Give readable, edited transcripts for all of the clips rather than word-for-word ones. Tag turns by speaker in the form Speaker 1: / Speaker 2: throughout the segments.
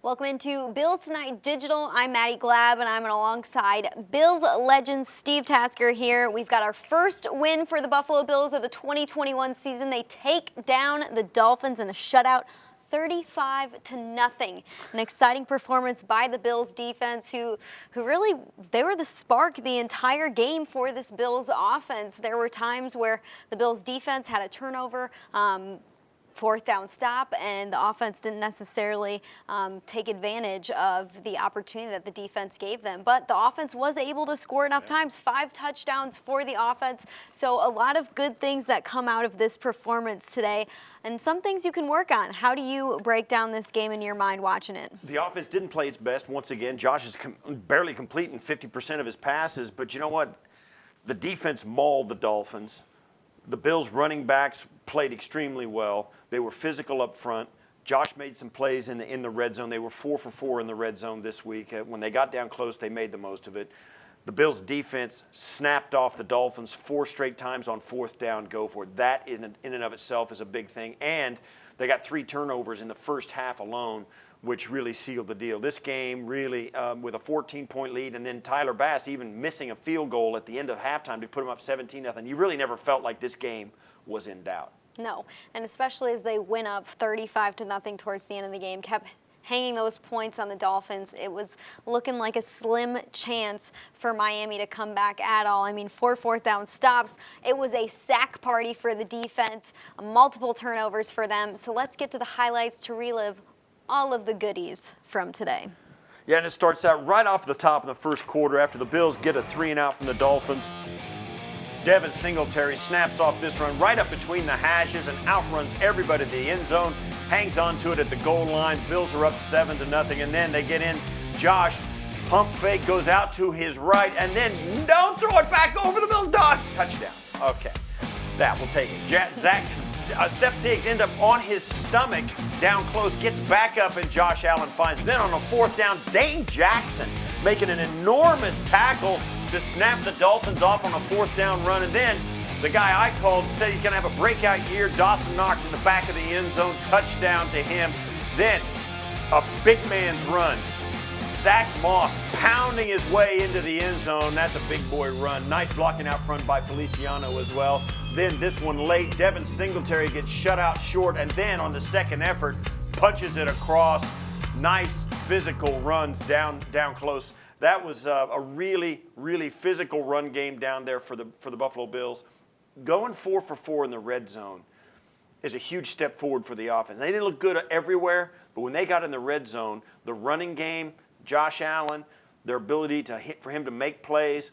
Speaker 1: Welcome into Bills Tonight Digital. I'm Maddy Glab, and I'm alongside Bills legend Steve Tasker here. We've got our first win for the Buffalo Bills of the 2021 season. They take down the Dolphins in a shutout, 35-0. An exciting performance by the Bills defense, who really, they were the spark the entire game for this Bills offense. There were times where the Bills defense had a turnover, fourth down stop, and the offense didn't necessarily take advantage of the opportunity that the defense gave them. But the offense was able to score enough times, 5 touchdowns for the offense. So a lot of good things that come out of this performance today, and some things you can work on. How do you break down this game in your mind watching it?
Speaker 2: The offense didn't play its best once again. Josh is barely completing 50% of his passes, but you know what? The defense mauled the Dolphins. The Bills' running backs played extremely well. They were physical up front. Josh made some plays in the red zone. They were 4 for 4 in the red zone this week. When they got down close, they made the most of it. The Bills' defense snapped off the Dolphins 4 straight times on fourth down, go for it. That in and of itself is a big thing. And they got 3 turnovers in the first half alone, which really sealed the deal. This game really, with a 14-point lead, and then Tyler Bass even missing a field goal at the end of halftime to put them up 17-0. You really never felt like this game was in doubt.
Speaker 1: No, and especially as they went up 35-0 towards the end of the game, kept hanging those points on the Dolphins. It was looking like a slim chance for Miami to come back at all. I mean, 4 fourth down stops. It was a sack party for the defense, multiple turnovers for them. So let's get to the highlights to relive all of the goodies from today.
Speaker 2: Yeah, and it starts out right off the top in the first quarter after the Bills get a 3-and-out from the Dolphins. Devin Singletary snaps off this run right up between the hashes and outruns everybody to the end zone, hangs on to it at the goal line. Bills are up 7-0, and then they get in. Josh, pump fake, goes out to his right, and then don't throw it back over the middle. Dog, touchdown. Okay, that will take it. Steph Diggs ends up on his stomach down close, gets back up, and Josh Allen finds. Then on a fourth down, Dane Jackson making an enormous tackle to snap the Dolphins off on a fourth down run. And then the guy I called said he's going to have a breakout year. Dawson Knox in the back of the end zone, touchdown to him. Then a big man's run. Zach Moss pounding his way into the end zone. That's a big boy run. Nice blocking out front by Feliciano as well. Then this one late, Devin Singletary gets shut out short, and then on the second effort, punches it across. Nice physical runs down close. That was a really, really physical run game down there for the Buffalo Bills. Going 4 for 4 in the red zone is a huge step forward for the offense. They didn't look good everywhere, but when they got in the red zone, the running game, Josh Allen, their ability to hit for him to make plays,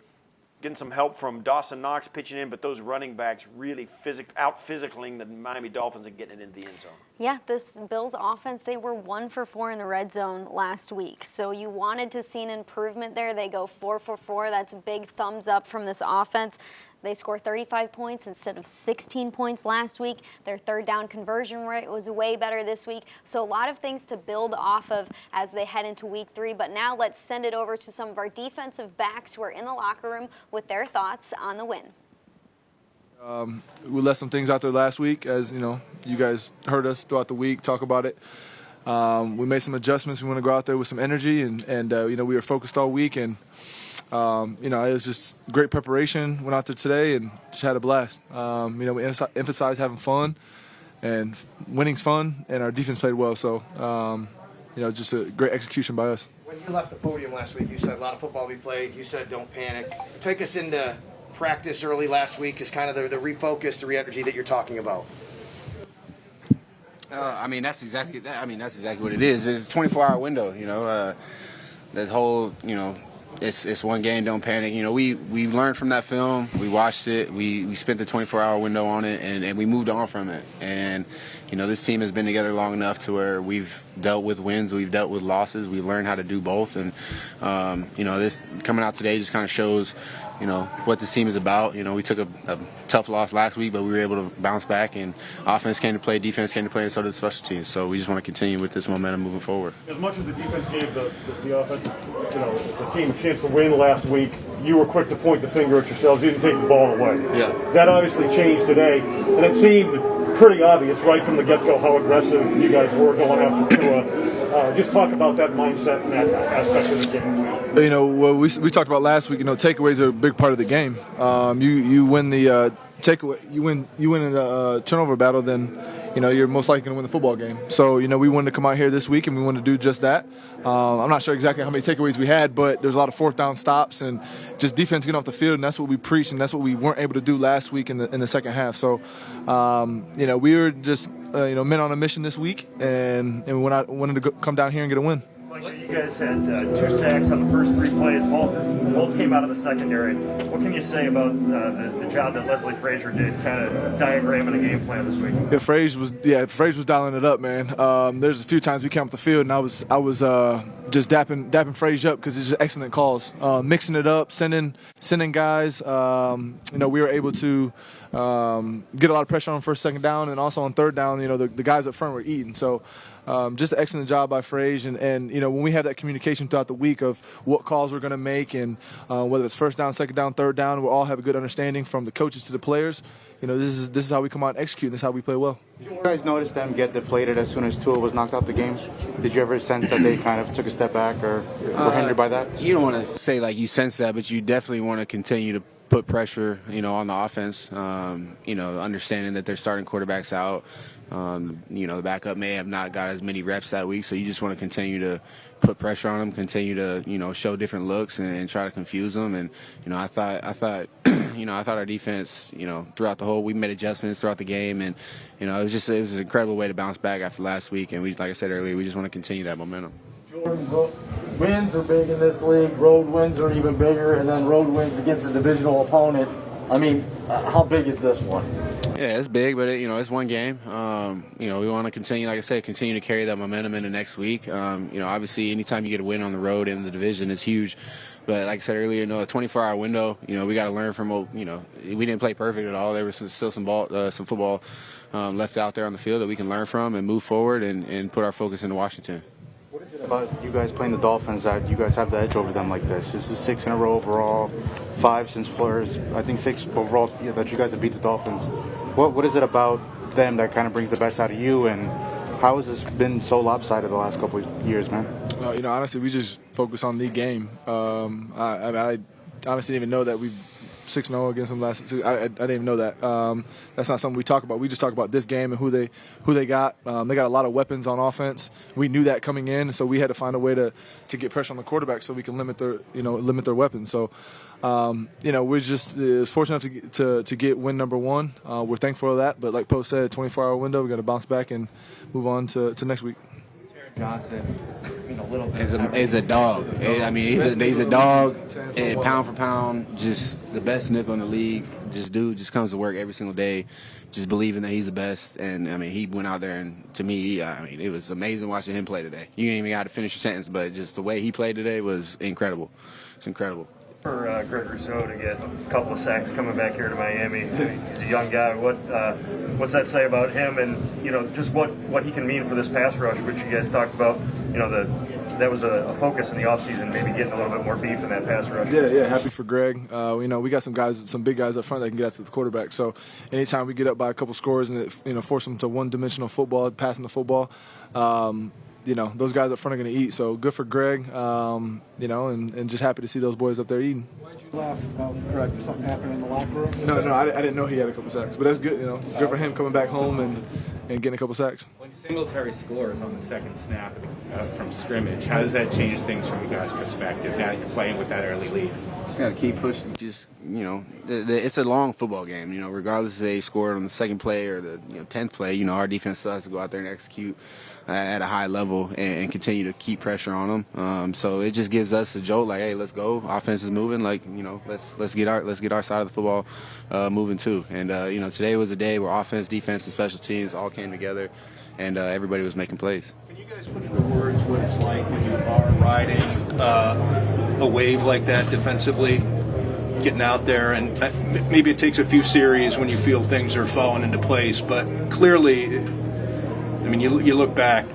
Speaker 2: getting some help from Dawson Knox pitching in, but those running backs really out-physicaling the Miami Dolphins and getting it into the end zone.
Speaker 1: Yeah, this Bills offense, they were 1 for 4 in the red zone last week. So you wanted to see an improvement there. They go 4 for 4. That's a big thumbs up from this offense. They score 35 points instead of 16 points last week. Their third down conversion rate was way better this week. So a lot of things to build off of as they head into week 3. But now let's send it over to some of our defensive backs who are in the locker room with their thoughts on the win.
Speaker 3: We left some things out there last week, as you know, you guys heard us throughout the week talk about it. We made some adjustments. We want to go out there with some energy, and you know, we were focused all week, and you know, it was just great preparation. Went out there today and just had a blast. You know, we emphasized having fun, and winning's fun, and our defense played well. So, you know, just a great execution by us.
Speaker 4: When you left the podium last week, you said a lot of football we played. You said don't panic. Take us into practice early last week is kind of the refocus, the re-energy that you're talking about.
Speaker 5: I mean, that's exactly what it is. It's a 24-hour window, you know. That whole, you know, it's one game, don't panic. You know, we learned from that film. We watched it. We spent the 24-hour window on it, and we moved on from it. And, you know, this team has been together long enough to where we've dealt with wins, we've dealt with losses. We learned how to do both. And, you know, this coming out today just kind of shows, you know, what this team is about. You know, we took a tough loss last week, but we were able to bounce back, and offense came to play, defense came to play, and so did the special teams. So we just want to continue with this momentum moving forward.
Speaker 6: As much as the defense gave the offense, you know, the team a chance to win last week, you were quick to point the finger at yourselves. You didn't take the ball away.
Speaker 5: Yeah.
Speaker 6: That obviously changed today, and it seemed pretty obvious right from the get-go how aggressive you guys were going after Tua. Just talk about that mindset and that aspect of the game.
Speaker 3: You know, what we talked about last week. You know, takeaways are a big part of the game. You win the takeaway, you win in a turnover battle, then you know you're most likely going to win the football game. So you know we wanted to come out here this week and we wanted to do just that. I'm not sure exactly how many takeaways we had, but there's a lot of fourth down stops and just defense getting off the field, and that's what we preached, and that's what we weren't able to do last week in the second half. So you know we were just men on a mission this week, and we wanted to come down here and get a win.
Speaker 6: You guys had 2 sacks on the first 3 plays. Both came out of the secondary. What can you say about the job that Leslie Frazier did, kind of diagramming a game plan this week?
Speaker 3: Yeah, Frazier was dialing it up, man. There's a few times we came off the field and I was just dapping Frazier up because it's just excellent calls, mixing it up, sending guys. We were able to get a lot of pressure on first, second down, and also on third down. You know, the guys up front were eating. So just an excellent job by Frazier. And you know, when we have that communication throughout the week of what calls we're going to make and whether it's first down, second down, third down, we'll all have a good understanding from the coaches to the players. You know, this is how we come out and execute, and this is how we play well.
Speaker 7: Did you guys notice them get deflated as soon as Tua was knocked out the game? Did you ever sense that they kind of took a step back or were hindered by that?
Speaker 5: You don't want to say like you sense that, but you definitely want to continue to put pressure, on the offense. Understanding that they're starting quarterbacks out. The backup may have not got as many reps that week, so you just want to continue to put pressure on them, continue to, show different looks and try to confuse them. And, I thought our defense, throughout the whole, we made adjustments throughout the game, and, it was an incredible way to bounce back after last week. And we, like I said earlier, we just want to continue that momentum.
Speaker 8: Jordan, wins are big in this league. Road wins are even bigger, and then road wins against a divisional opponent. I mean, how big is this one?
Speaker 5: Yeah, it's big, but it's one game. We want to continue, like I said, continue to carry that momentum into next week. Obviously, anytime you get a win on the road in the division, it's huge. But like I said earlier, a 24-hour window. We got to learn from. We didn't play perfect at all. There was still some football left out there on the field that we can learn from and move forward and put our focus into Washington.
Speaker 7: What is it about you guys playing the Dolphins that you guys have the edge over them like this? This is 6 in a row overall, 5 since Flores. I think 6 overall that you guys have beat the Dolphins. What is it about them that kind of brings the best out of you, and how has this been so lopsided the last couple of years, man?
Speaker 3: Honestly, we just focus on the game. I honestly didn't even know that we 6-0 against them last. I didn't even know that. That's not something we talk about. We just talk about this game and who they got. They got a lot of weapons on offense. We knew that coming in, so we had to find a way to get pressure on the quarterback so we can limit their weapons. So. We're just fortunate enough to get win number 1. We're thankful for that, but like Post said, 24-hour window. We got to bounce back and move on to next week.
Speaker 7: Johnson, a little bit.
Speaker 5: Is a dog. He's a dog. And pound for pound, just the best nickel in the league. Just comes to work every single day, just believing that he's the best. And he went out there, and to me, it was amazing watching him play today. You ain't even got to finish your sentence, but just the way he played today was incredible. It's incredible.
Speaker 6: For Greg Rousseau to get a couple of sacks coming back here to Miami. He's a young guy. What's that say about him, and just what he can mean for this pass rush, which you guys talked about? That was a focus in the offseason, maybe getting a little bit more beef in that pass rush.
Speaker 3: Yeah, happy for Greg. We got some big guys up front that can get out to the quarterback. So anytime we get up by a couple scores and it force them to one-dimensional football, passing the football. Those guys up front are going to eat. So good for Greg, and just happy to see those boys up there eating.
Speaker 8: Why'd you laugh about Greg? Something happened in the locker room?
Speaker 3: No, I didn't know he had a couple sacks. But that's good, Good for him coming back home and getting a couple sacks.
Speaker 9: When Singletary scores on the second snap from scrimmage, how does that change things from you guys' perspective now that you're playing with that early lead?
Speaker 5: Just got to keep pushing. It's a long football game. Regardless if they scored on the second play or the 10th play, our defense still has to go out there and execute at a high level and continue to keep pressure on them. So it just gives us a jolt, like, hey, let's go. Offense is moving. Let's get our side of the football moving too. And today was a day where offense, defense, and special teams all came together, and everybody was making plays.
Speaker 10: Can you guys put into words what it's like when you are riding a wave like that defensively, getting out there, and maybe it takes a few series when you feel things are falling into place, but clearly, you look back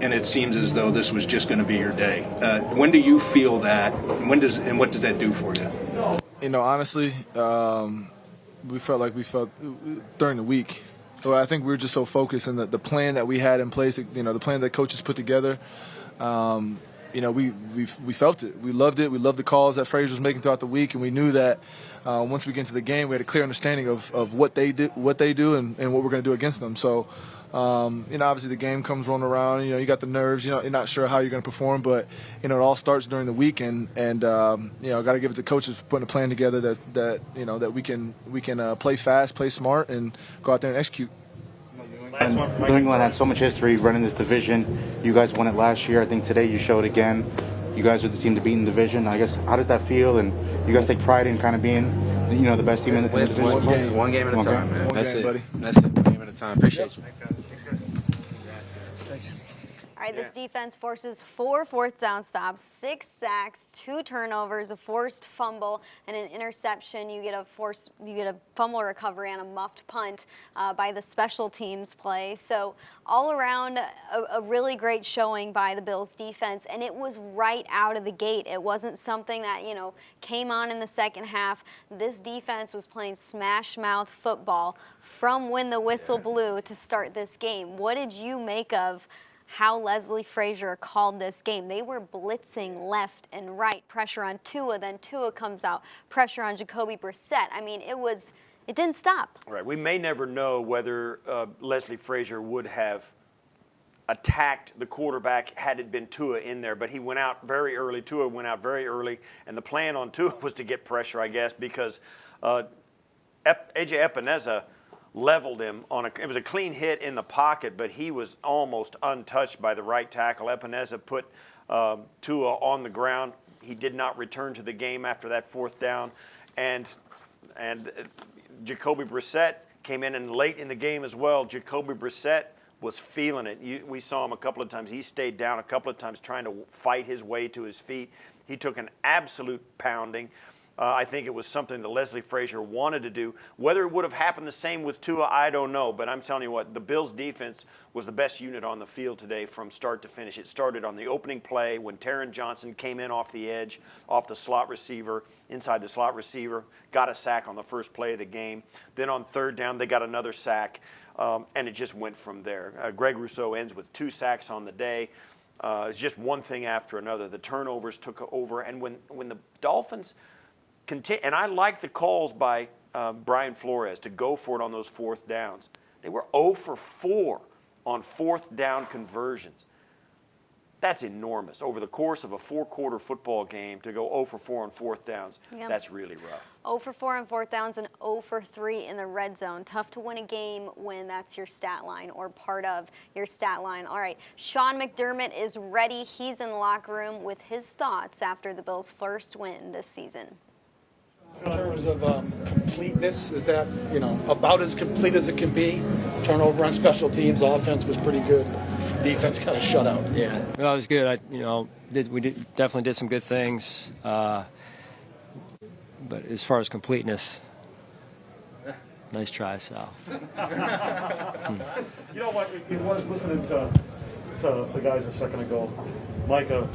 Speaker 10: and it seems as though this was just going to be your day. When do you feel that, and what does that do for you?
Speaker 3: Honestly, we felt during the week. Well, I think we were just so focused in the plan that we had in place, the plan that coaches put together. We felt it. We loved it. We loved the calls that Frazier was making throughout the week, and we knew that once we get into the game, we had a clear understanding of what they do and what we're going to do against them. So, obviously the game comes rolling around. You got the nerves. You're not sure how you're going to perform, but it all starts during the week, and got to give it to coaches for putting a plan together that we can play fast, play smart, and go out there and execute.
Speaker 7: New England had so much history running this division. You guys won it last year. I think today you showed again. You guys are the team to beat in the division. I guess, how does that feel? And you guys take pride in kind of being, the best team in the division?
Speaker 5: One game at a time, man. That's it,
Speaker 3: buddy.
Speaker 5: That's it. One game at a time. Appreciate you.
Speaker 1: All right, this defense forces 4 fourth-down stops, 6 sacks, 2 turnovers, a forced fumble, and an interception. You get a fumble recovery on a muffed punt by the special teams play. So all around, a really great showing by the Bills defense, and it was right out of the gate. It wasn't something that came on in the second half. This defense was playing smash-mouth football from when the whistle blew to start this game. What did you make of how Leslie Frazier called this game? They were blitzing left and right, pressure on Tua, then Tua comes out, pressure on Jacoby Brissett. I mean, it didn't stop.
Speaker 2: Right. We may never know whether Leslie Frazier would have attacked the quarterback had it been Tua in there, but he went out very early. Tua went out very early, and the plan on Tua was to get pressure, I guess, because A.J. Epineza leveled him it was a clean hit in the pocket, but he was almost untouched by the right tackle. Epineza put Tua on the ground. He did not return to the game after that 4th down, and Jacoby Brissett came in and late in the game as well. Jacoby Brissett was feeling it. We saw him a couple of times. He stayed down a couple of times trying to fight his way to his feet. He took an absolute pounding. I think it was something that Leslie Frazier wanted to do. Whether it would have happened the same with Tua, I don't know. But I'm telling you what, the Bills' defense was the best unit on the field today from start to finish. It started on the opening play when Taron Johnson came in off the edge, off the slot receiver, inside the slot receiver, got a sack on the first play of the game. Then on 3rd down, they got another sack, and it just went from there. Greg Rousseau ends with 2 sacks on the day. It's just one thing after another. The turnovers took over, and when the Dolphins – and I like the calls by Brian Flores to go for it on those 4th downs. They were 0 for 4 on 4th down conversions. That's enormous. Over the course of a 4-quarter football game to go 0 for 4 on 4th downs, That's really rough.
Speaker 1: 0 for 4 on 4th downs and 0 for 3 in the red zone. Tough to win a game when that's your stat line or part of your stat line. All right, Sean McDermott is ready. He's in the locker room with his thoughts after the Bills' first win this season.
Speaker 11: In terms of completeness, is that about as complete as it can be? Turnover on special teams, offense was pretty good. Defense kind of shut out.
Speaker 12: Yeah, well, it was good. We definitely did some good things, but as far as completeness, nice try, Sal.
Speaker 6: You know what? It was listening to the guys a second ago, Micah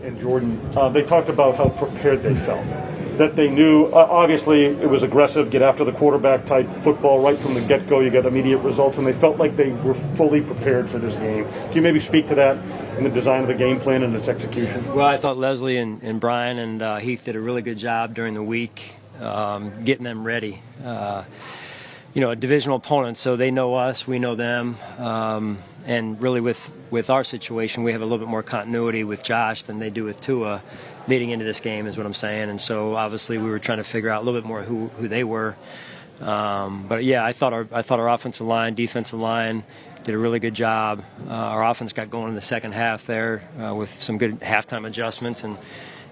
Speaker 6: and Jordan. They talked about how prepared they felt. That they knew, obviously, it was aggressive, get after the quarterback type football right from the get-go. You get immediate results, and they felt like they were fully prepared for this game. Can you maybe speak to that in the design of the game plan and its execution?
Speaker 12: Well, I thought Leslie and Brian and Heath did a really good job during the week getting them ready. A divisional opponent, so they know us, we know them. And really with our situation, we have a little bit more continuity with Josh than they do with Tua leading into this game is what I'm saying. And so obviously we were trying to figure out a little bit more who they were. But yeah, I thought our offensive line, defensive line did a really good job. Our offense got going in the second half there with some good halftime adjustments, and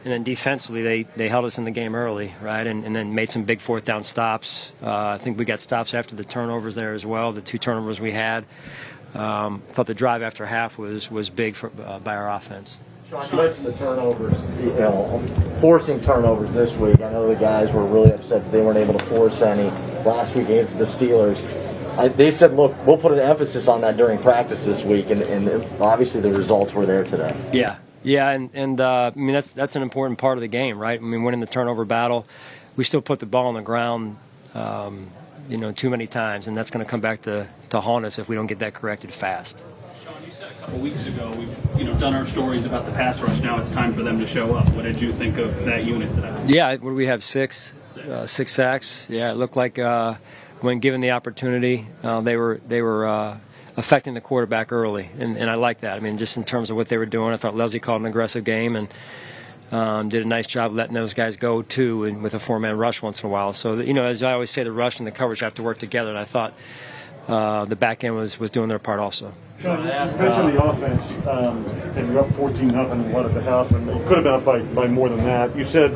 Speaker 12: then defensively they held us in the game early, right? And then made some big 4th down stops. I think we got stops after the turnovers there as well, the 2 turnovers we had. Thought the drive after half was big by our offense.
Speaker 8: Sean, you mentioned the turnovers, forcing turnovers this week. I know the guys were really upset that they weren't able to force any last week against the Steelers. They said, look, we'll put an emphasis on that during practice this week, and obviously the results were there today.
Speaker 12: Yeah, and I mean that's an important part of the game, right? I mean, winning the turnover battle, we still put the ball on the ground, too many times, and that's going to come back to haunt us if we don't get that corrected fast.
Speaker 13: Sean, you said a couple weeks ago we've done our stories about the pass rush. Now it's time for them to show up. What did you think of that unit today?
Speaker 12: Yeah, what do we have, six sacks? Yeah, it looked like when given the opportunity, they were affecting the quarterback early, and I like that. I mean, just in terms of what they were doing, I thought Leslie called an aggressive game and did a nice job letting those guys go too, and with a four-man rush once in a while. So as I always say, the rush and the coverage have to work together, and I thought the back end was doing their part also.
Speaker 6: Sean, you mentioned the offense, and you're up 14-0 at the half, and it could have been up by more than that. You said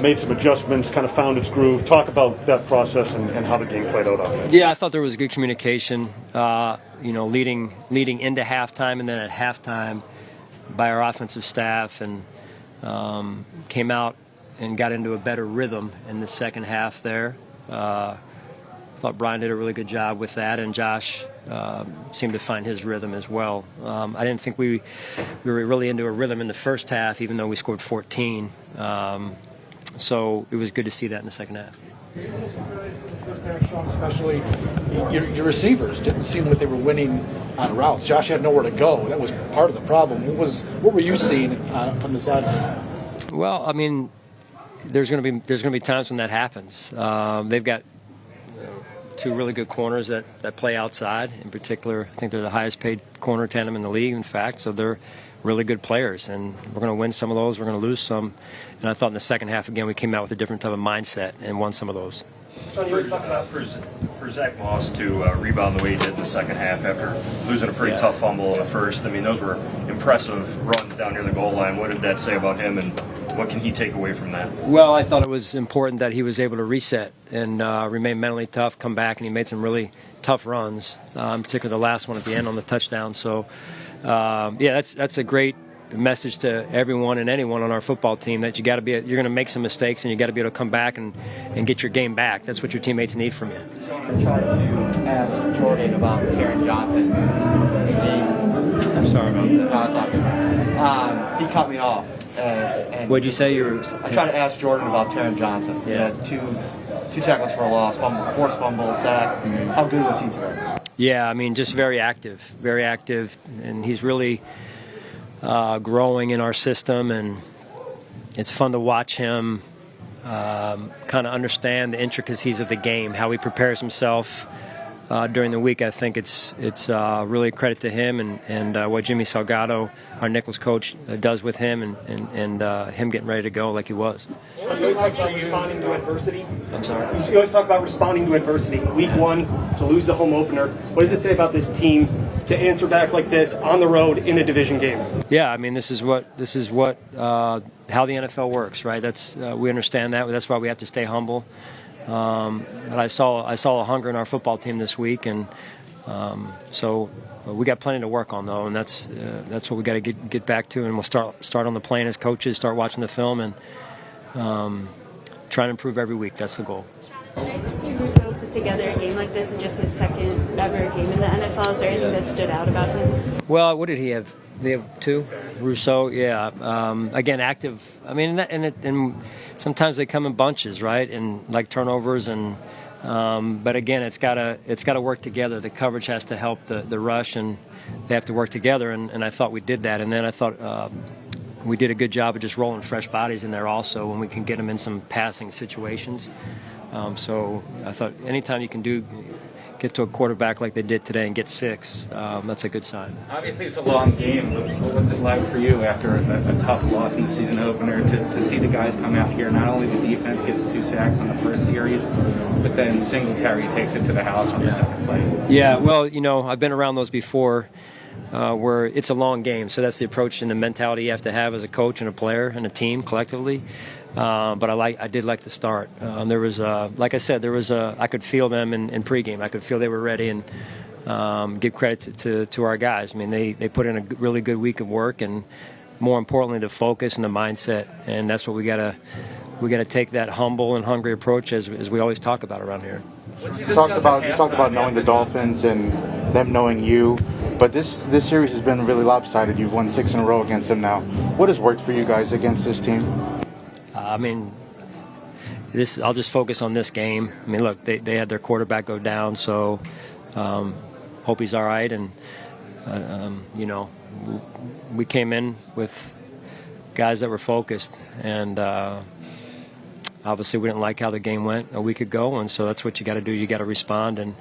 Speaker 6: made some adjustments, kind of found its groove. Talk about that process and how the game played out on that.
Speaker 12: Yeah, I thought there was good communication, leading into halftime, and then at halftime by our offensive staff, and came out and got into a better rhythm in the second half there. Thought Brian did a really good job with that, and Josh seemed to find his rhythm as well. I didn't think we were really into a rhythm in the first half, even though we scored 14. So it was good to see that in the second half.
Speaker 11: First half, Sean, especially your receivers didn't seem like they were winning on routes. Josh had nowhere to go. That was part of the problem. What were you seeing from the sideline?
Speaker 12: Well, I mean, there's going to be times when that happens. They've got two really good corners that play outside. In particular, I think they're the highest paid corner tandem in the league, in fact. So they're really good players, and we're going to win some of those. We're going to lose some. And I thought in the second half, again, we came out with a different type of mindset and won some of those.
Speaker 6: Sean, you always talk about for Zach Moss to rebound the way he did in the second half after losing a pretty tough fumble in the first. I mean, those were impressive runs down near the goal line. What did that say about him, and what can he take away from that?
Speaker 12: Well, I thought it was important that he was able to reset and remain mentally tough, come back, and he made some really tough runs, in particular the last one at the end on the touchdown. So, that's a great message to everyone and anyone on our football team that you're going to make some mistakes, and you got to be able to come back and get your game back. That's what your teammates need from you.
Speaker 14: I tried to ask Jordan about Taron Johnson.
Speaker 12: I'm sorry about that.
Speaker 14: He cut me off. And
Speaker 12: what'd you say?
Speaker 14: I tried to ask Jordan about Taron Johnson. He had two tackles for a loss, forced fumble, sack. Mm-hmm. How good was he today? Yeah,
Speaker 12: I mean, just very active, and he's really growing in our system, and it's fun to watch him kind of understand the intricacies of the game, how he prepares himself during the week. I think it's really a credit to him and what Jimmy Salgado, our Nichols coach, does with him, and him getting ready to go like he was.
Speaker 15: You always talk about responding to adversity.
Speaker 12: I'm sorry?
Speaker 15: You always talk about responding to adversity. Week one, to lose the home opener. What does it say about this team to answer back like this on the road in a division game?
Speaker 12: Yeah, I mean, this is what how the NFL works, right? That's we understand that. That's why we have to stay humble. But I saw a hunger in our football team this week, and so we got plenty to work on, though, and that's what we got to get back to, and we'll start on the plane as coaches, start watching the film, and try and improve every week. That's the goal.
Speaker 16: Nice to see Russo put together a game like this in just his second ever game in the NFL. Is there anything that stood out about him?
Speaker 12: Well, what did he have? They have two? Russo, yeah. Again, active. I mean, and sometimes they come in bunches, right? And like turnovers, and but again, it's got to work together. The coverage has to help the rush, and they have to work together. And I thought we did that. And then I thought we did a good job of just rolling fresh bodies in there also, when we can get them in some passing situations. So I thought anytime you can get to a quarterback like they did today and get six, that's a good sign.
Speaker 9: Obviously it's a long game, but what's it like for you after a tough loss in the season opener to see the guys come out here? Not only the defense gets 2 sacks on the first series, but then Singletary takes it to the house on the second play.
Speaker 12: Yeah, well, I've been around those before, where it's a long game, so that's the approach and the mentality you have to have as a coach and a player and a team collectively. But I did like the start. There was, like I said, I could feel them in pregame. I could feel they were ready, and give credit to our guys. I mean, they put in a really good week of work, and more importantly, the focus and the mindset. And that's what we gotta take that humble and hungry approach as we always talk about around here.
Speaker 7: You talked about knowing the Dolphins and them knowing you, but this series has been really lopsided. You've won 6 in a row against them now. What has worked for you guys against this team?
Speaker 12: I mean, I'll just focus on this game. I mean, look, they had their quarterback go down, so hope he's all right. And we came in with guys that were focused, and obviously we didn't like how the game went a week ago, and so that's what you got to do. You got to respond, and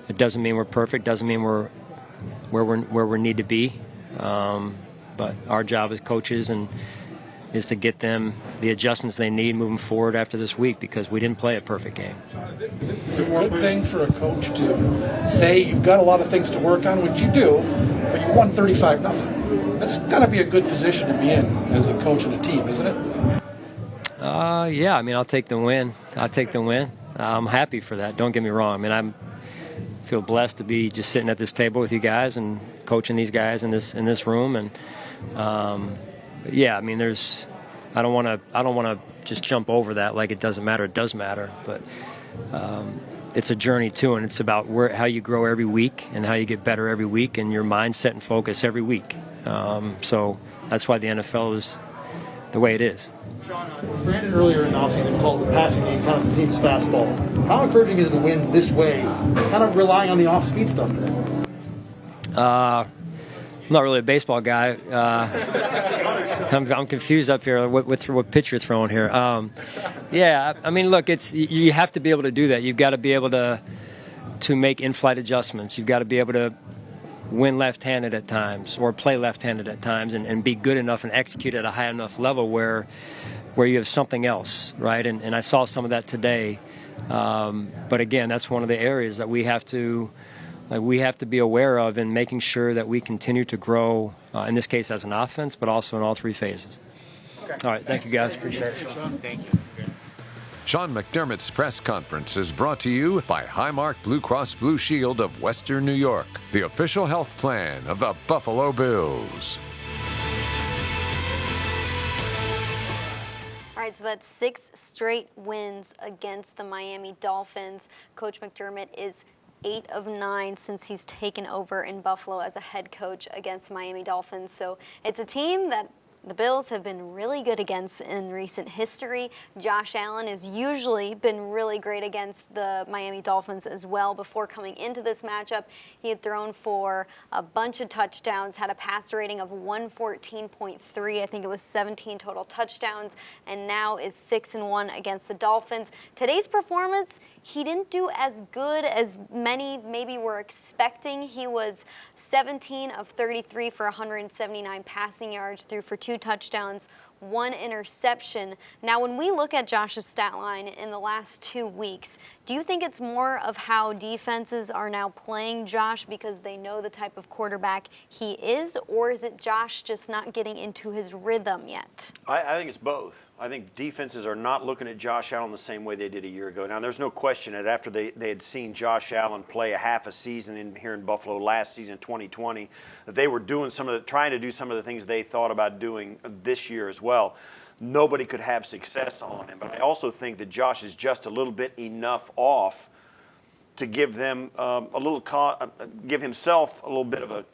Speaker 12: it doesn't mean we're perfect, doesn't mean we're where we need to be, but our job as coaches is to get them the adjustments they need moving forward after this week, because we didn't play a perfect game.
Speaker 11: Is it a good thing for a coach to say you've got a lot of things to work on, which you do, but you won 35-0? That's got to be a good position to be in as a coach and a team, isn't it?
Speaker 12: Yeah, I mean, I'll take the win. I'm happy for that. Don't get me wrong. I mean, I feel blessed to be just sitting at this table with you guys and coaching these guys in this room. And yeah, I mean, I don't want to just jump over that like it doesn't matter. It does matter, but it's a journey too, and it's about how you grow every week and how you get better every week, and your mindset and focus every week. So that's why the NFL is the way it is.
Speaker 8: Sean, Brandon earlier in the offseason called the passing game kind of the team's fastball. How encouraging is it to win this way, kind of relying on the off-speed stuff today?
Speaker 12: I'm not really a baseball guy. I'm confused up here with what pitch you're throwing here. Yeah, I mean, look, you have to be able to do that. You've got to be able to make in-flight adjustments. You've got to be able to win left-handed at times or play left-handed at times and be good enough and execute at a high enough level where you have something else, right? And I saw some of that today. But again, that's one of the areas that we have to be aware of in making sure that we continue to grow, in this case as an offense, but also in all three phases. Okay. All right, thank you guys. Appreciate it.
Speaker 17: Thank you. Sean McDermott's press conference is brought to you by Highmark Blue Cross Blue Shield of Western New York, the official health plan of the Buffalo Bills.
Speaker 1: All right, so that's 6 straight wins against the Miami Dolphins. Coach McDermott is 8 of 9 since he's taken over in Buffalo as a head coach against the Miami Dolphins. So it's a team that the Bills have been really good against in recent history. Josh Allen has usually been really great against the Miami Dolphins as well. Before coming into this matchup, he had thrown for a bunch of touchdowns, had a passer rating of 114.3. I think it was 17 total touchdowns, and now is 6-1 against the Dolphins. Today's performance, he didn't do as good as many maybe were expecting. He was 17 of 33 for 179 passing yards, threw for 2 touchdowns, 1 interception. Now, when we look at Josh's stat line in the last 2 weeks, do you think it's more of how defenses are now playing Josh because they know the type of quarterback he is, or is it Josh just not getting into his rhythm yet?
Speaker 2: I think it's both. I think defenses are not looking at Josh Allen the same way they did a year ago. Now, there's no question that after they had seen Josh Allen play a half a season here in Buffalo last season, 2020, that they were doing trying to do some of the things they thought about doing this year as well. Nobody could have success on him. But I also think that Josh is just a little bit enough off to give them give himself a little bit of a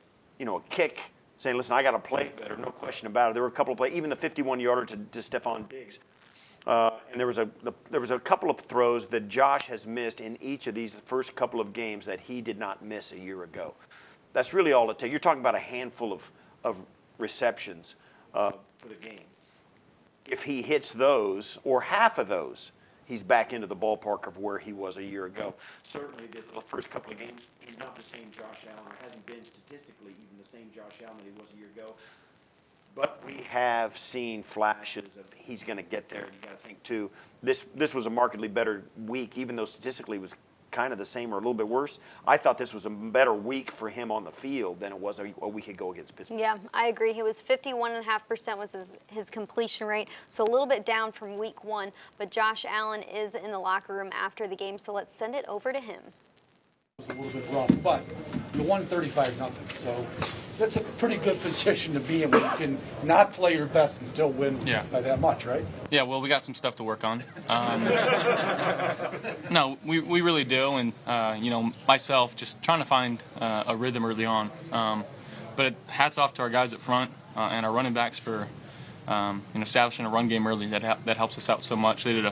Speaker 2: kick, saying, listen, I got to play better, no question about it. There were a couple of plays, even the 51-yarder to Stephon Diggs. And there was a couple of throws that Josh has missed in each of these first couple of games that he did not miss a year ago. That's really all it takes. You're talking about a handful of receptions for the game. If he hits those, or half of those, he's back into the ballpark of where he was a year ago. Certainly the first couple of games, he's not the same Josh Allen, or hasn't been statistically even the same Josh Allen that he was a year ago. But we have seen flashes of he's going to get there. You got to think, too, this was a markedly better week, even though statistically it was kind of the same or a little bit worse. I thought this was a better week for him on the field than it was a week ago against Pittsburgh.
Speaker 1: Yeah, I agree. He was 51.5% was his completion rate, so a little bit down from week 1. But Josh Allen is in the locker room after the game, so let's send it over to him.
Speaker 11: It was a little bit rough, but you won 35-0, so that's a pretty good position to be in when you can not play your best and still win by that much, right?
Speaker 13: Yeah, well, we got some stuff to work on. No, we really do, and myself just trying to find a rhythm early on. But hats off to our guys at front and our running backs for establishing a run game early. That helps us out so much. They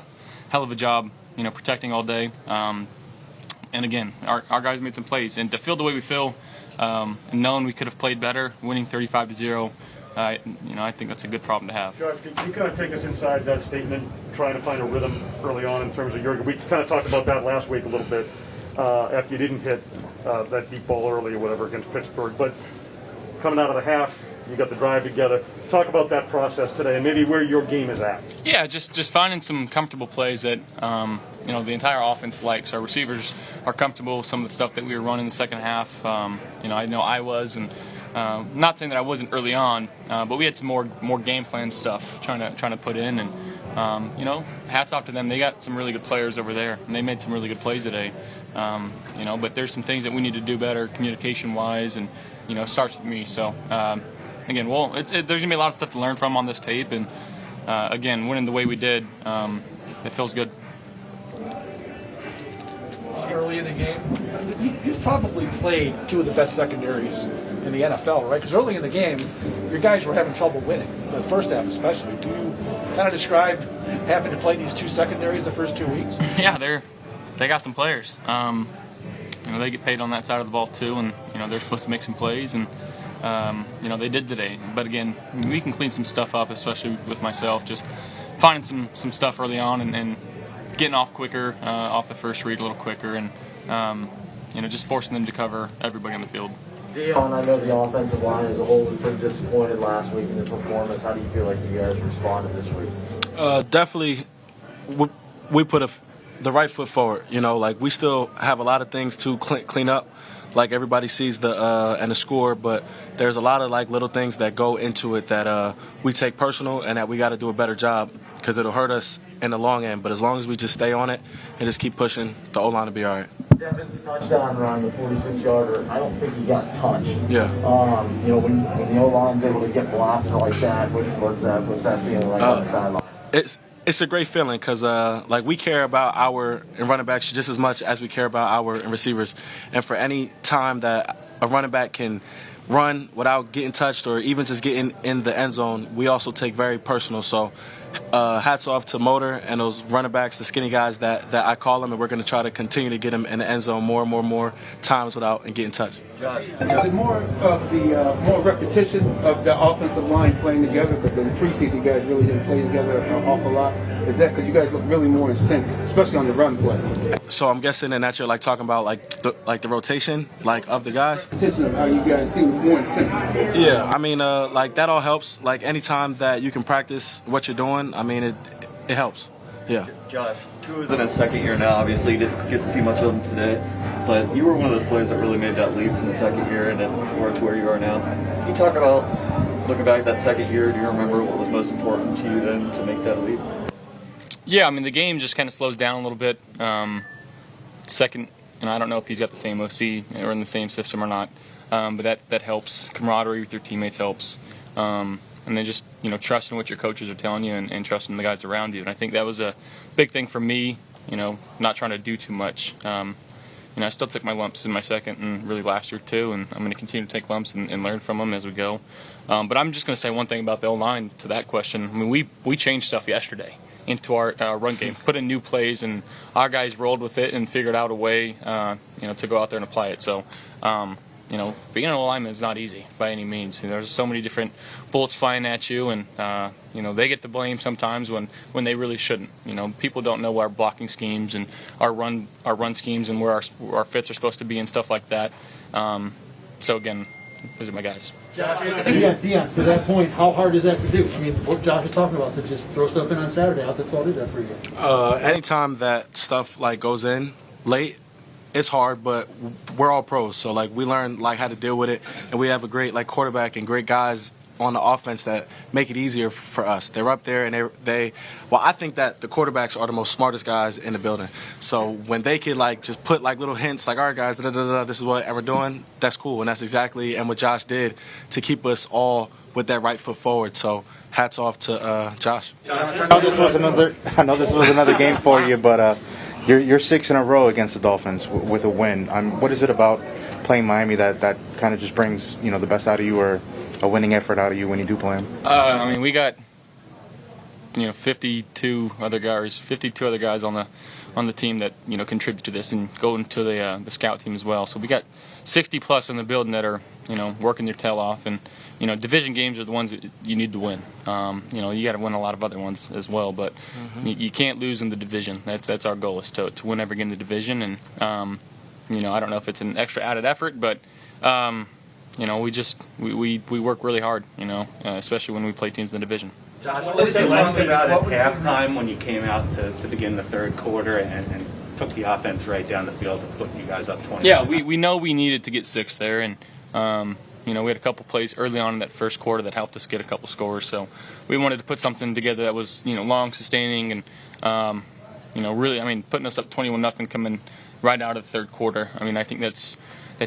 Speaker 13: hell of a job, protecting all day. And again, our guys made some plays, and to feel the way we feel, and knowing we could have played better, winning 35-0, I think that's a good problem to have.
Speaker 6: Josh, can you kind of take us inside that statement, trying to find a rhythm early on in terms of we kind of talked about that last week a little bit after you didn't hit that deep ball early or whatever against Pittsburgh, but coming out of the half, you got the drive together. Talk about that process today and maybe where your game is at.
Speaker 13: Yeah, just finding some comfortable plays that the entire offense likes. Our receivers are comfortable with some of the stuff that we were running in the second half. I know I was, and not saying that I wasn't early on, but we had some more game plan stuff trying to put in, and hats off to them. They got some really good players over there, and they made some really good plays today. But there's some things that we need to do better communication wise, and it starts with me. So again, there's gonna be a lot of stuff to learn from on this tape, and again, winning the way we did, it feels good.
Speaker 11: Early in the game, you've probably played two of the best secondaries in the NFL, right? Because early in the game, your guys were having trouble winning, the first half especially. Do you kind of describe having to play these two secondaries the first 2 weeks?
Speaker 13: Yeah, they got some players. They get paid on that side of the ball too, and they're supposed to make some plays, and they did today. But again, we can clean some stuff up, especially with myself, just finding some stuff early on and getting off quicker, off the first read a little quicker, and just forcing them to cover everybody on the field.
Speaker 8: Dion, I know the offensive line as a whole was pretty disappointed last week in the performance. How do you feel like you guys responded this week?
Speaker 18: Definitely, we put the right foot forward. We still have a lot of things to clean up. Like everybody sees the score, but there's a lot of little things that go into it that we take personal, and that we got to do a better job because it'll hurt us in the long end. But as long as we just stay on it and just keep pushing, the O-line will be all right.
Speaker 8: Devin's touchdown run, the 46-yarder, I don't think he got touched.
Speaker 18: Yeah.
Speaker 8: When the O-line's able to get blocks like that, what's that feeling like on the sideline?
Speaker 18: It's a great feeling because we care about our running backs just as much as we care about our receivers. And for any time that a running back can run without getting touched or even just getting in the end zone, we also take very personal. So hats off to Motor and those running backs, the skinny guys that I call them, and we're going to try to continue to get them in the end zone more times without getting touched.
Speaker 19: Josh. Is it more of the more repetition of the offensive line playing together? Because in preseason, you guys really didn't play together an awful lot. Is that because you guys look really more in sync, especially on the run play?
Speaker 18: So I'm guessing that you're talking about the rotation of the guys.
Speaker 19: Repetition of how you guys seem more in sync.
Speaker 18: Yeah, I mean that all helps. Anytime that you can practice what you're doing, I mean it helps. Yeah.
Speaker 20: Josh, Tua's in his second year now. Obviously, you didn't get to see much of him today, but you were one of those players that really made that leap from the second year and then to where you are now. Can you talk about looking back at that second year? Do you remember what was most important to you then to make that leap?
Speaker 13: Yeah, I mean the game just kind of slows down a little bit. Second, I don't know if he's got the same OC or in the same system or not, but that helps. Camaraderie with your teammates helps. And then just trusting what your coaches are telling you and trusting the guys around you. And I think that was a big thing for me. Not trying to do too much. I still took my lumps in my second and really last year too, and I'm going to continue to take lumps and learn from them as we go. But I'm just going to say one thing about the O-line to that question. I mean, we changed stuff yesterday into our run game, put in new plays, and our guys rolled with it and figured out a way, to go out there and apply it. So. Being an O-lineman is not easy by any means. There's so many different bullets flying at you, and they get the blame sometimes when they really shouldn't. People don't know our blocking schemes and our run schemes and where our fits are supposed to be and stuff like that. So again, those are my guys.
Speaker 21: Dion, to that point, how hard is that to do? I mean, what Josh is talking about, to just throw stuff in on Saturday, how difficult is that for you?
Speaker 18: Anytime that stuff goes in late, it's hard, but we're all pros, so we learn how to deal with it, and we have a great quarterback and great guys on the offense that make it easier for us. They're up there, and I think that the quarterbacks are the most smartest guys in the building. So when they could just put little hints, all right guys, this is what we're doing, that's cool, and that's exactly what Josh did to keep us all with that right foot forward. So hats off to Josh.
Speaker 7: I know this was another game for you, but. You're 6 in a row against the Dolphins with a win. What is it about playing Miami that kind of just brings the best out of you, or a winning effort out of you when you do play them?
Speaker 13: I mean, we got 52 other guys on the team that contribute to this and go into the scout team as well. So we got 60 plus in the building that are working their tail off, and division games are the ones that you need to win. You got to win a lot of other ones as well, but you can't lose in the division. That's our goal, is to win every game in the division. And I don't know if it's an extra added effort, but we work really hard, especially when we play teams in the division.
Speaker 9: Josh, what was it like about at halftime when you came out to begin the third quarter and took the offense right down the field to put you guys up 20?
Speaker 13: Yeah, we know we needed to get 6 there, and we had a couple plays early on in that first quarter that helped us get a couple scores. So we wanted to put something together that was long, sustaining, and really, putting us up 21-0 coming right out of the third quarter. I think that's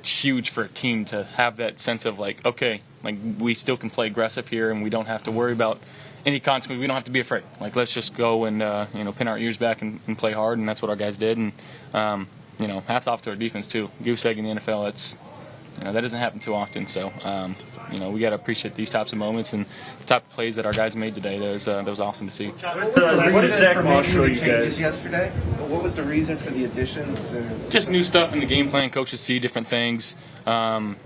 Speaker 13: huge for a team to have that sense of we still can play aggressive here, and we don't have to worry about any consequence. We don't have to be afraid. Let's just go and pin our ears back and play hard, and that's what our guys did. And hats off to our defense too. Goose egg in the NFL. That doesn't happen too often. So we got to appreciate these types of moments and the type of plays that our guys made today. That was awesome to see.
Speaker 6: What did Zach Moss show you guys
Speaker 9: yesterday? What was the reason for the additions?
Speaker 13: Just new stuff in the game plan. Coaches see different things. And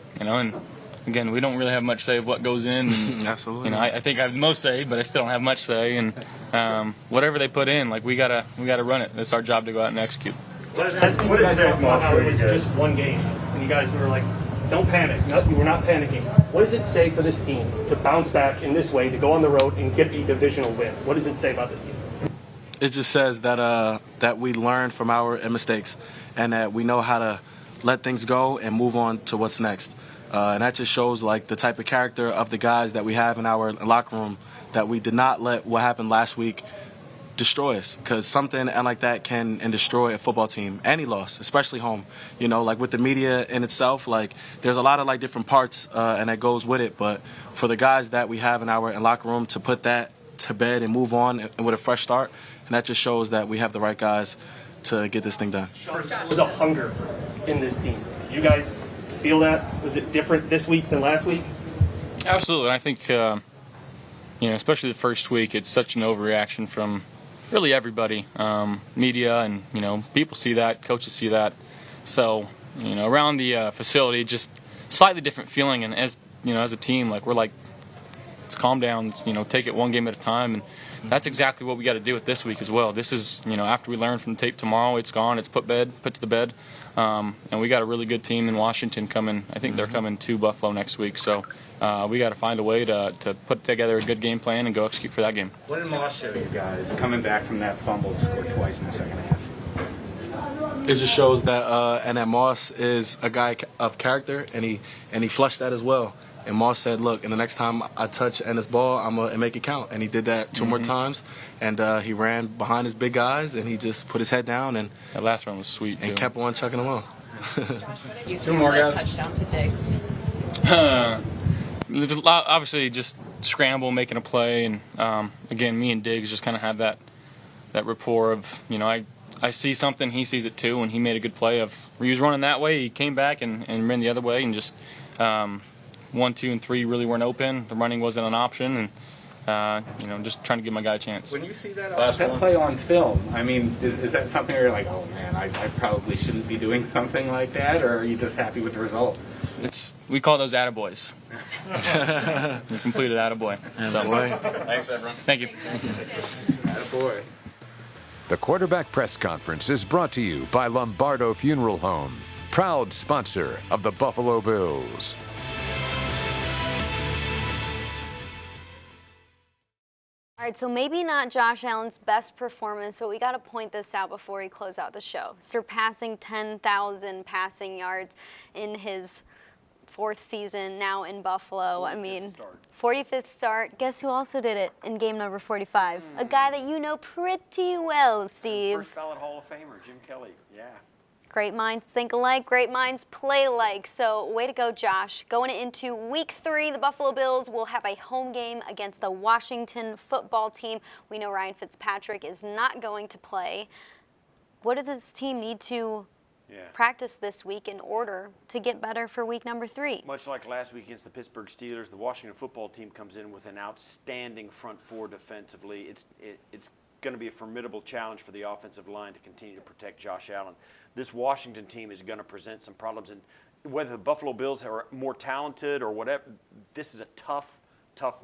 Speaker 13: again, we don't really have much say of what goes in. And,
Speaker 18: Absolutely.
Speaker 13: I think I have the most say, but I still don't have much say. And whatever they put in, we gotta run it. It's our job to go out and execute.
Speaker 6: What did Zach Moss show you
Speaker 15: It was
Speaker 6: guys?
Speaker 15: just one game, and you guys were like, don't panic. You were not panicking. What does it say for this team to bounce back in this way, to go on the road and get a divisional win? What does it say about this team?
Speaker 18: It just says that we learn from our mistakes, and that we know how to let things go and move on to what's next. And that just shows the type of character of the guys that we have in our locker room, that we did not let what happened last week destroy us, because something like that can destroy a football team. Any loss, especially home. With the media in itself, there's a lot of different parts and that goes with it. But for the guys that we have in our locker room to put that to bed and move on and with a fresh start, and that just shows that we have the right guys to get this thing done.
Speaker 15: There was a hunger in this team. Did you guys feel that? Was it different this week than last week?
Speaker 13: Absolutely. I think, especially the first week, it's such an overreaction from really everybody, media, and people see that, coaches see that. So around the facility, just slightly different feeling. And as a team, we're let's calm down, take it one game at a time. And that's exactly what we got to do with this week as well. This is after we learn from the tape tomorrow, it's gone, it's put to the bed, and we got a really good team in Washington coming. I think they're coming to Buffalo next week. So we got to find a way to put together a good game plan and go execute for that game.
Speaker 9: What did Moss show you guys coming back from that fumble to score twice in the second half?
Speaker 18: It just shows that Moss is a guy of character, and he flushed that as well. And Moss said, look, and the next time I touch Ennis ball, I'm going to make it count. And he did that 2 more times. And he ran behind his big guys, and he just put his head down. And
Speaker 13: that last one was sweet, too.
Speaker 18: And kept on chucking them on.
Speaker 4: Josh, what did you see
Speaker 13: 2 more guys.
Speaker 4: Touchdown to Diggs?
Speaker 13: Obviously, just scramble, making a play. And, again, me and Diggs just kind of have that rapport of, I see something, he sees it too. And he made a good play of, he was running that way, he came back and ran the other way. And just 1, 2, and 3 really weren't open. The running wasn't an option, and just trying to give my guy a chance.
Speaker 9: When you see that play on film, is that something where you're like, oh man, I probably shouldn't be doing something like that, or are you just happy with the result?
Speaker 13: We call those attaboys. We completed attaboy.
Speaker 9: Thanks, everyone.
Speaker 13: Thank you.
Speaker 9: Attaboy.
Speaker 17: The quarterback press conference is brought to you by Lombardo Funeral Home, proud sponsor of the Buffalo Bills.
Speaker 1: All right, so maybe not Josh Allen's best performance, but we got to point this out before we close out the show. Surpassing 10,000 passing yards in his 4th season now in Buffalo. 45th start. Guess who also did it in game number 45? A guy that you know pretty well, Steve.
Speaker 2: First ballot Hall of Famer, Jim Kelly. Yeah.
Speaker 1: Great minds think alike, great minds play alike. So way to go, Josh. Going into week 3, the Buffalo Bills will have a home game against the Washington football team. We know Ryan Fitzpatrick is not going to play. What does this team need to practice this week in order to get better for week number 3.
Speaker 2: Much like last week against the Pittsburgh Steelers, the Washington football team comes in with an outstanding front four defensively. It's going to be a formidable challenge for the offensive line to continue to protect Josh Allen. This Washington team is going to present some problems, and whether the Buffalo Bills are more talented or whatever, this is a tough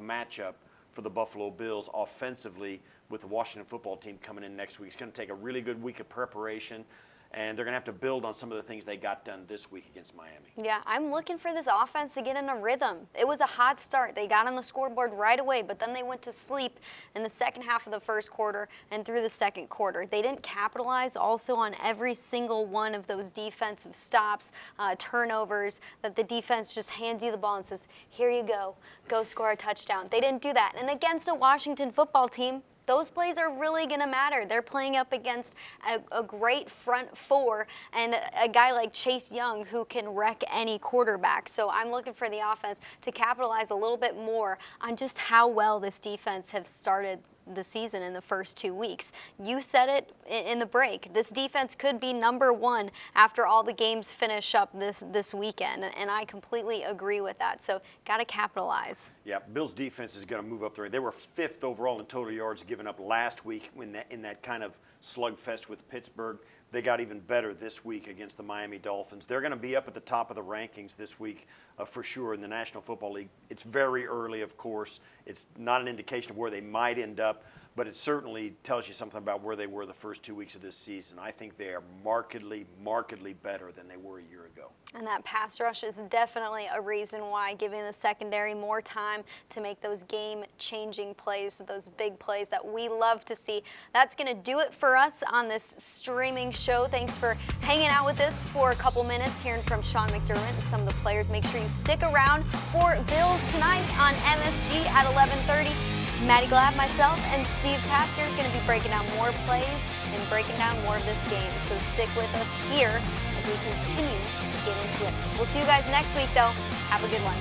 Speaker 2: matchup for the Buffalo Bills offensively with the Washington football team coming in next week. It's going to take a really good week of preparation, and they're going to have to build on some of the things they got done this week against Miami.
Speaker 1: Yeah, I'm looking for this offense to get in a rhythm. It was a hot start. They got on the scoreboard right away, but then they went to sleep in the second half of the first quarter and through the second quarter. They didn't capitalize also on every single one of those defensive stops, turnovers, that the defense just hands you the ball and says, here you go score a touchdown. They didn't do that. And against a Washington football team, those plays are really going to matter. They're playing up against a great front four and a guy like Chase Young who can wreck any quarterback. So I'm looking for the offense to capitalize a little bit more on just how well this defense has started the season in the first 2 weeks. You said it in the break. This defense could be number 1 after all the games finish up this weekend, and I completely agree with that. So got to capitalize.
Speaker 2: Yeah, Bills defense is going to move up there. They were 5th overall in total yards given up last week in that kind of slugfest with Pittsburgh. They got even better this week against the Miami Dolphins. They're going to be up at the top of the rankings this week for sure in the National Football League. It's very early, of course. It's not an indication of where they might end up, but it certainly tells you something about where they were the first 2 weeks of this season. I think they are markedly better than they were a year ago.
Speaker 1: And that pass rush is definitely a reason why, giving the secondary more time to make those game-changing plays, those big plays that we love to see. That's going to do it for us on this streaming show. Thanks for hanging out with us for a couple minutes, hearing from Sean McDermott and some of the players. Make sure you stick around for Bills tonight on MSG at 11:30. Maddy Glab, myself, and Steve Tasker are going to be breaking down more plays and breaking down more of this game. So stick with us here as we continue to get into it. We'll see you guys next week, though. Have a good one.